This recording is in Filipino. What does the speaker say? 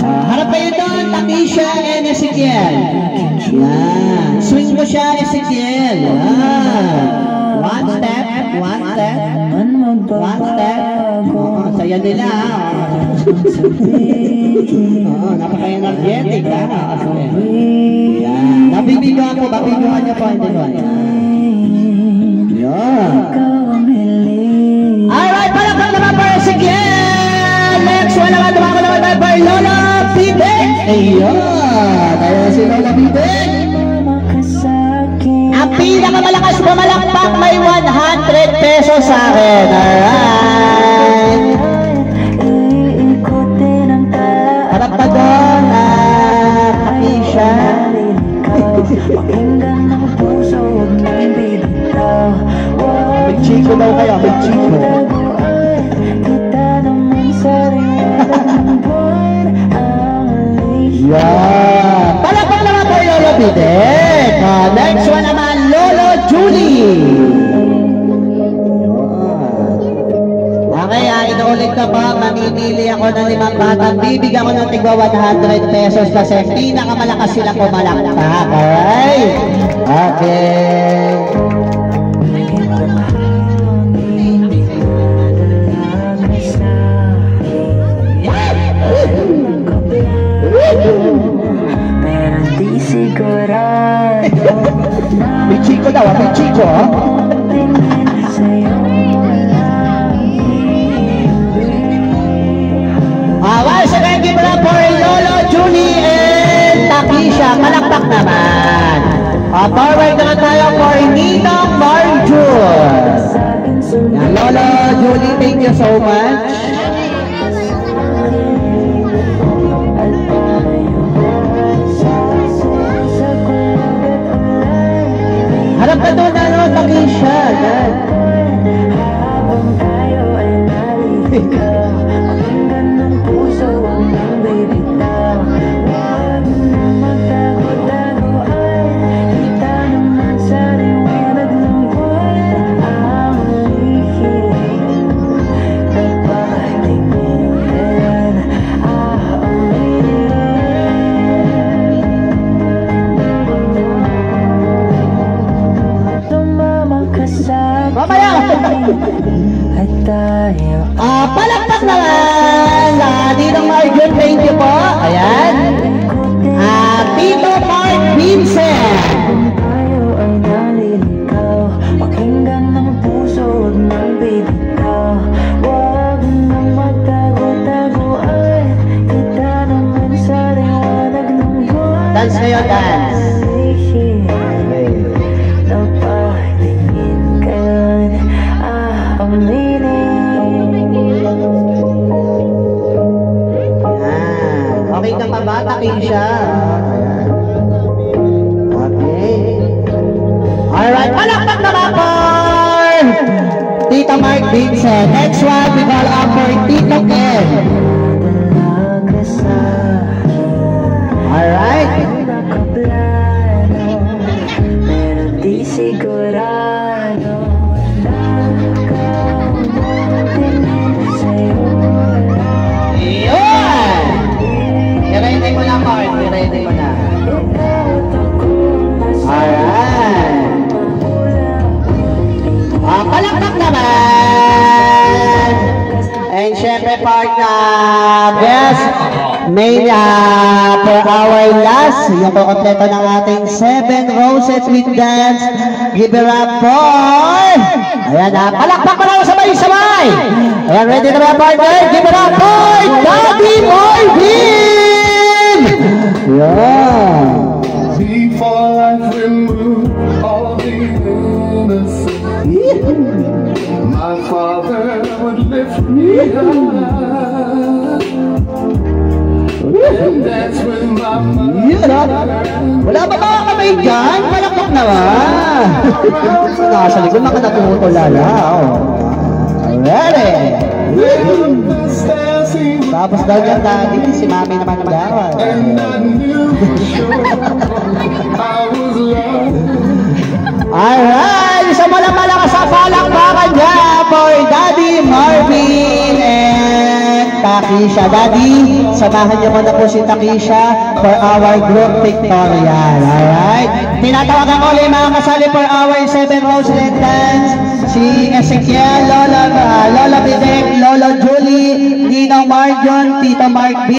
Harap kayo doon, Takisha and Ezekiel. Yan. Swing mo siya, Ezekiel. One step. Saya nila. Napaka-energetic. Yan. Nabibigyan ko, babigyan niyo po. Yan. Alright, palakpak naman for Ezekiel. Next, wala naman by Lola Bibig. Ayun. Kaya si Lola Bibig. Ang pinakamalakas pumalakpak may 100 pesos sa akin. Alright. Harap pa doon, Takisha. May chiko daw kayo, may chiko. Yeah. Palakpak naman po Lolo Bibig. Next one naman, Lolo Julie. Okay, inuulit ko po, mamimili ako ng 5 batang. Bibigyan ko ng tigwa 100 pesos kasi pinakamalakas sila pumalakpak. Alright? Okay. May chiko daw, may chiko. Once again, give it up for Lolo Julie and Takisha. Malakpak naman. Forward naman tayo for Ninong Marjus. Lolo Julie, thank you so much. Harap ka doon, Takisha. Palakpak naman Ninong Marjun, thank you po. Ayan. Tito Mark Vincent. Dance kayo, dance. Okay ka pa ba, Takisha? Okay. Alright, palakpak naman po Tita Mark Vincent. Next one, we call up for Tito Ken. Alright. I-ready ko na, Mark. I-ready ko na. Alright. Palakpak naman. And syempre, part na best main for our last. Yung po kompleto ng ating 7 roses with dance. Give it up for. Ayan na. Palakpak pa lang sabay-sabay. Ayan, ready na ba, partner? Give it up for Daddy Marvin. Yeah. Before I remove all the innocence, my father would lift me high, and that's when my mother. Wala ba mga kamay dyan? Palakpak naman. Nasa likod na ka natutulala. Ready? Tapos daw yan dati, si mami naman ang gawin. Alright, isang malakas sa palakpakan niya for Daddy Marvin and Takisha. Daddy, samahan niyo muna po si Takisha for our group pictorial. Alright? Tinatawagan ko ulit mga kasali for our 7 Rose Red Dance. Si Ezekiel, Lola Bidek, Lolo Julie, Ninong Marjon, Tito Mark B.